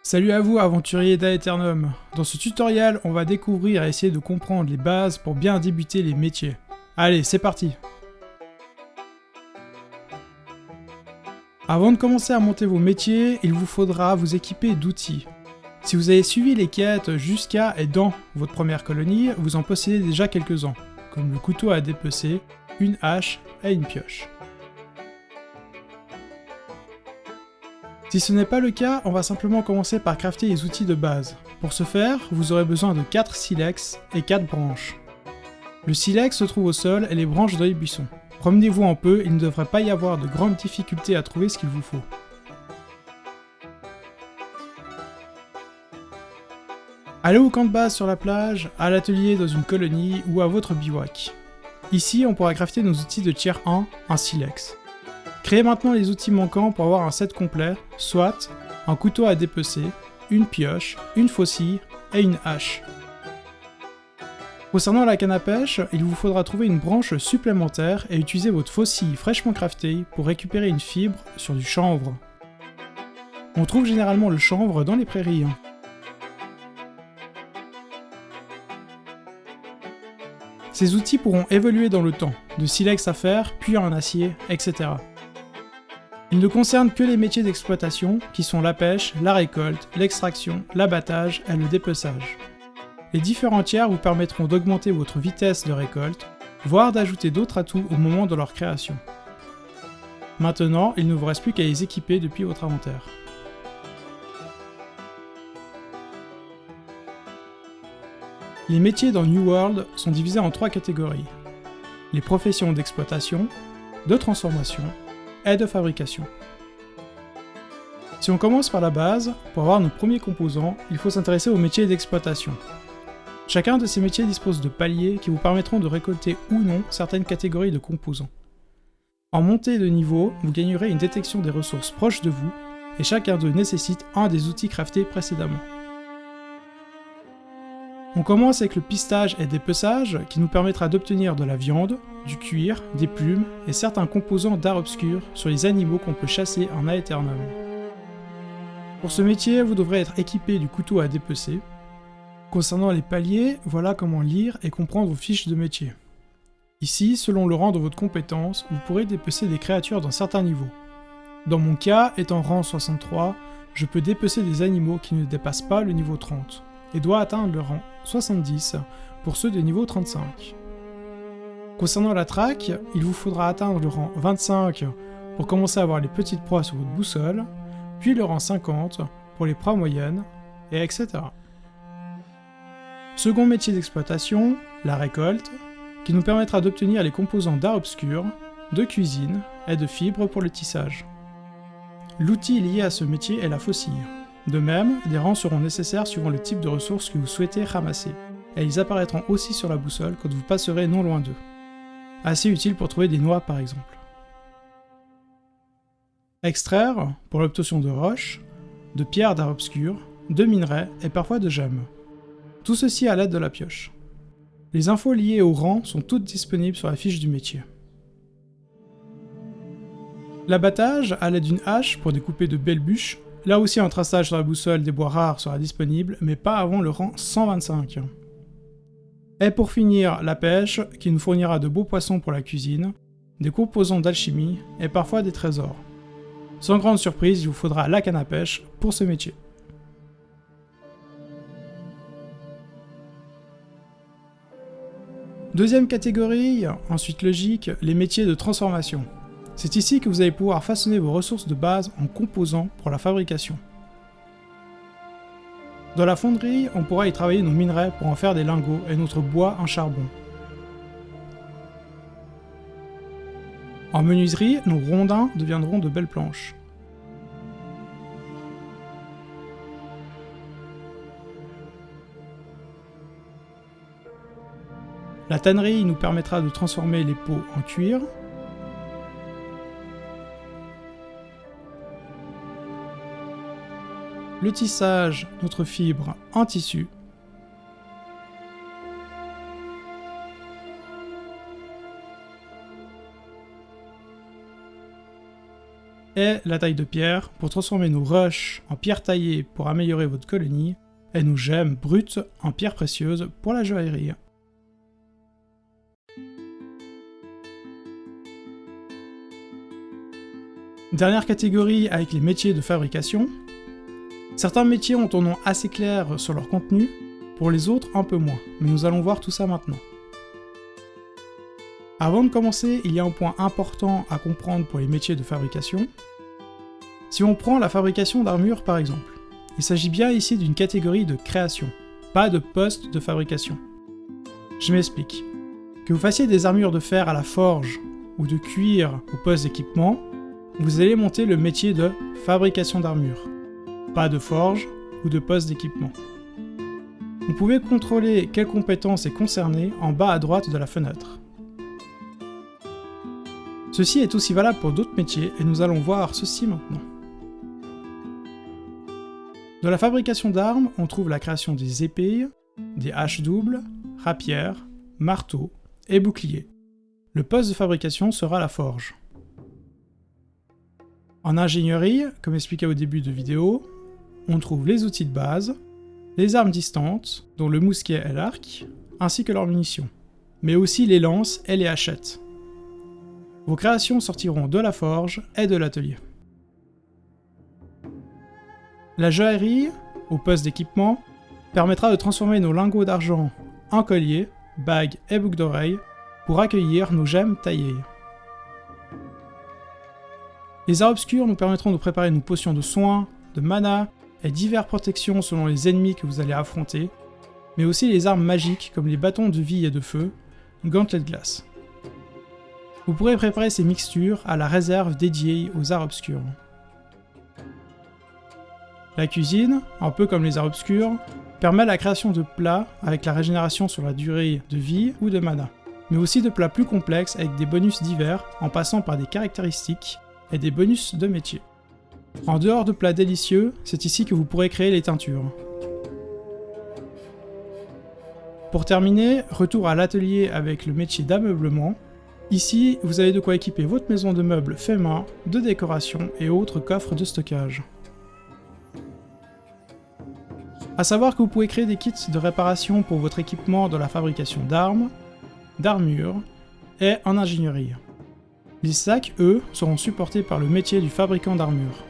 Salut à vous aventuriers d'Aeternum. Dans ce tutoriel, on va découvrir et essayer de comprendre les bases pour bien débuter les métiers. Allez, c'est parti! Avant de commencer à monter vos métiers, il vous faudra vous équiper d'outils. Si vous avez suivi les quêtes jusqu'à et dans votre première colonie, vous en possédez déjà quelques-uns, comme le couteau à dépecer, une hache et une pioche. Si ce n'est pas le cas, on va simplement commencer par crafter les outils de base. Pour ce faire, vous aurez besoin de 4 silex et 4 branches. Le silex se trouve au sol et les branches dans les buissons. Promenez-vous un peu, il ne devrait pas y avoir de grandes difficultés à trouver ce qu'il vous faut. Allez au camp de base sur la plage, à l'atelier dans une colonie ou à votre bivouac. Ici, on pourra crafter nos outils de tier 1, un silex. Créez maintenant les outils manquants pour avoir un set complet, soit un couteau à dépecer, une pioche, une faucille et une hache. Concernant la canne à pêche, il vous faudra trouver une branche supplémentaire et utiliser votre faucille fraîchement craftée pour récupérer une fibre sur du chanvre. On trouve généralement le chanvre dans les prairies. Ces outils pourront évoluer dans le temps, de silex à fer, puis en acier, etc. Ils ne concernent que les métiers d'exploitation, qui sont la pêche, la récolte, l'extraction, l'abattage et le dépeçage. Les différents tiers vous permettront d'augmenter votre vitesse de récolte, voire d'ajouter d'autres atouts au moment de leur création. Maintenant, il ne vous reste plus qu'à les équiper depuis votre inventaire. Les métiers dans New World sont divisés en 3 catégories. Les professions d'exploitation, de transformation et de fabrication. Si on commence par la base, pour avoir nos premiers composants, il faut s'intéresser aux métiers d'exploitation. Chacun de ces métiers dispose de paliers qui vous permettront de récolter ou non certaines catégories de composants. En montée de niveau, vous gagnerez une détection des ressources proches de vous, et chacun d'eux nécessite un des outils craftés précédemment. On commence avec le pistage et dépeçage qui nous permettra d'obtenir de la viande, du cuir, des plumes et certains composants d'art obscur sur les animaux qu'on peut chasser en Aeternum. Pour ce métier, vous devrez être équipé du couteau à dépecer. Concernant les paliers, voilà comment lire et comprendre vos fiches de métier. Ici, selon le rang de votre compétence, vous pourrez dépecer des créatures d'un certain niveau. Dans mon cas, étant rang 63, je peux dépecer des animaux qui ne dépassent pas le niveau 30. Et doit atteindre le rang 70 pour ceux de niveau 35. Concernant la traque, il vous faudra atteindre le rang 25 pour commencer à avoir les petites proies sur votre boussole, puis le rang 50 pour les proies moyennes, et etc. Second métier d'exploitation, la récolte, qui nous permettra d'obtenir les composants d'art obscur, de cuisine et de fibres pour le tissage. L'outil lié à ce métier est la faucille. De même, des rangs seront nécessaires suivant le type de ressources que vous souhaitez ramasser, et ils apparaîtront aussi sur la boussole quand vous passerez non loin d'eux. Assez utile pour trouver des noix par exemple. Extraire, pour l'obtention de roches, de pierres d'art obscur, de minerais et parfois de gemmes. Tout ceci à l'aide de la pioche. Les infos liées au rang sont toutes disponibles sur la fiche du métier. L'abattage à l'aide d'une hache pour découper de belles bûches. Là aussi un traçage sur la boussole des bois rares sera disponible, mais pas avant le rang 125. Et pour finir, la pêche, qui nous fournira de beaux poissons pour la cuisine, des composants d'alchimie et parfois des trésors. Sans grande surprise, il vous faudra la canne à pêche pour ce métier. Deuxième catégorie, ensuite logique, les métiers de transformation. C'est ici que vous allez pouvoir façonner vos ressources de base en composants pour la fabrication. Dans la fonderie, on pourra y travailler nos minerais pour en faire des lingots et notre bois en charbon. En menuiserie, nos rondins deviendront de belles planches. La tannerie nous permettra de transformer les peaux en cuir. Le tissage, notre fibre en tissu. et la taille de pierre pour transformer nos roches en pierre taillée pour améliorer votre colonie, et nos gemmes brutes en pierres précieuses pour la joaillerie. Dernière catégorie avec les métiers de fabrication. Certains métiers ont un nom assez clair sur leur contenu, pour les autres un peu moins, mais nous allons voir tout ça maintenant. Avant de commencer, il y a un point important à comprendre pour les métiers de fabrication. Si on prend la fabrication d'armure par exemple, il s'agit bien ici d'une catégorie de création, pas de poste de fabrication. Je m'explique. Que vous fassiez des armures de fer à la forge ou de cuir au poste d'équipement, vous allez monter le métier de fabrication d'armure, pas de forge ou de poste d'équipement. Vous pouvez contrôler quelle compétence est concernée en bas à droite de la fenêtre. Ceci est aussi valable pour d'autres métiers et nous allons voir ceci maintenant. Dans la fabrication d'armes, on trouve la création des épées, des haches doubles, rapières, marteaux et boucliers. Le poste de fabrication sera la forge. En ingénierie, comme expliqué au début de vidéo, on trouve les outils de base, les armes distantes, dont le mousquet et l'arc, ainsi que leurs munitions, mais aussi les lances et les hachettes. Vos créations sortiront de la forge et de l'atelier. La joaillerie, au poste d'équipement, permettra de transformer nos lingots d'argent en colliers, bagues et boucles d'oreilles pour accueillir nos gemmes taillées. Les arts obscurs nous permettront de préparer nos potions de soins, de mana et diverses protections selon les ennemis que vous allez affronter, mais aussi les armes magiques comme les bâtons de vie et de feu, gantelets de glace. Vous pourrez préparer ces mixtures à la réserve dédiée aux arts obscurs. La cuisine, un peu comme les arts obscurs, permet la création de plats avec la régénération sur la durée de vie ou de mana, mais aussi de plats plus complexes avec des bonus divers en passant par des caractéristiques et des bonus de métier. En dehors de plats délicieux, c'est ici que vous pourrez créer les teintures. Pour terminer, retour à l'atelier avec le métier d'ameublement. Ici, vous avez de quoi équiper votre maison de meubles fait main, de décoration et autres coffres de stockage. A savoir que vous pouvez créer des kits de réparation pour votre équipement dans la fabrication d'armes, d'armures et en ingénierie. Les sacs, eux, seront supportés par le métier du fabricant d'armure.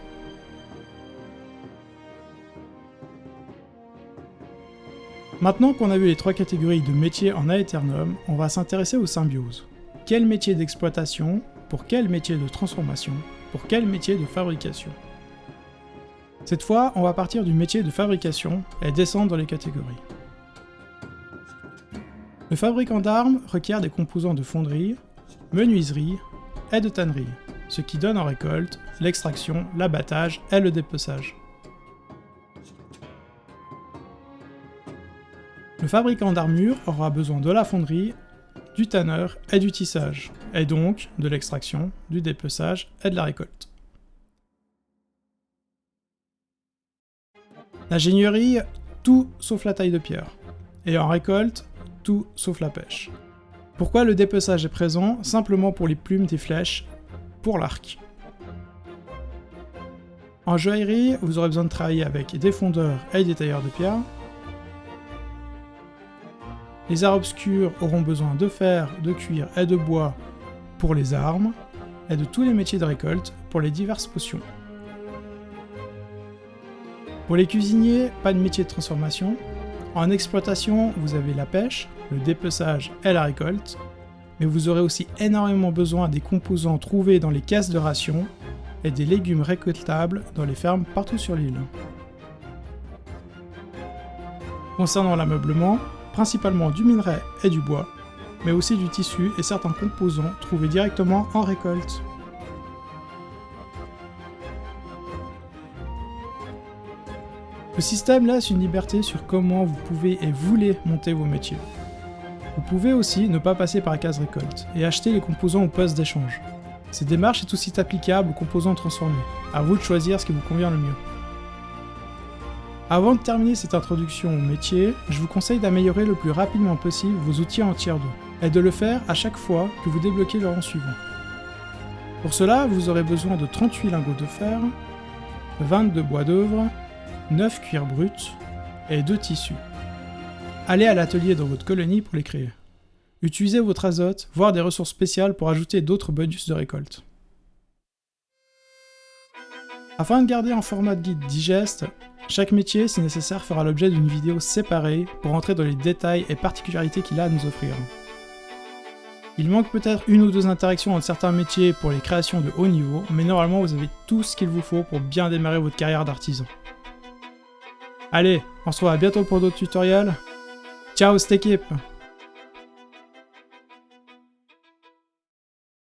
Maintenant qu'on a vu les trois catégories de métiers en Aeternum, on va s'intéresser aux symbioses. Quel métier d'exploitation, pour quel métier de transformation, pour quel métier de fabrication. Cette fois, on va partir du métier de fabrication et descendre dans les catégories. Le fabricant d'armes requiert des composants de fonderie, menuiserie et de tannerie, ce qui donne en récolte l'extraction, l'abattage et le dépeçage. Le fabricant d'armure aura besoin de la fonderie, du tanneur et du tissage, et donc de l'extraction, du dépeçage et de la récolte. L'ingénierie, tout sauf la taille de pierre, et en récolte, tout sauf la pêche. Pourquoi le dépeçage est présent? Simplement pour les plumes des flèches, pour l'arc. En joaillerie, vous aurez besoin de travailler avec des fondeurs et des tailleurs de pierre. Les arts obscurs auront besoin de fer, de cuir et de bois pour les armes, et de tous les métiers de récolte pour les diverses potions. Pour les cuisiniers, pas de métier de transformation. En exploitation, vous avez la pêche, le dépeçage et la récolte, mais vous aurez aussi énormément besoin des composants trouvés dans les caisses de rations et des légumes récoltables dans les fermes partout sur l'île. Concernant l'ameublement, principalement du minerai et du bois, mais aussi du tissu et certains composants trouvés directement en récolte. Le système laisse une liberté sur comment vous pouvez et voulez monter vos métiers. Vous pouvez aussi ne pas passer par la case récolte et acheter les composants au poste d'échange. Cette démarche est aussi applicable aux composants transformés. À vous de choisir ce qui vous convient le mieux. Avant de terminer cette introduction au métier, je vous conseille d'améliorer le plus rapidement possible vos outils en tier 2 et de le faire à chaque fois que vous débloquez le rang suivant. Pour cela, vous aurez besoin de 38 lingots de fer, 22 bois d'œuvre, 9 cuirs bruts et 2 tissus. Allez à l'atelier dans votre colonie pour les créer. Utilisez votre azote, voire des ressources spéciales pour ajouter d'autres bonus de récolte. Afin de garder un format de guide digeste, chaque métier, si nécessaire, fera l'objet d'une vidéo séparée pour entrer dans les détails et particularités qu'il a à nous offrir. Il manque peut-être une ou deux interactions entre certains métiers pour les créations de haut niveau, mais normalement vous avez tout ce qu'il vous faut pour bien démarrer votre carrière d'artisan. Allez, on se retrouve à bientôt pour d'autres tutoriels. Ciao cette équipe!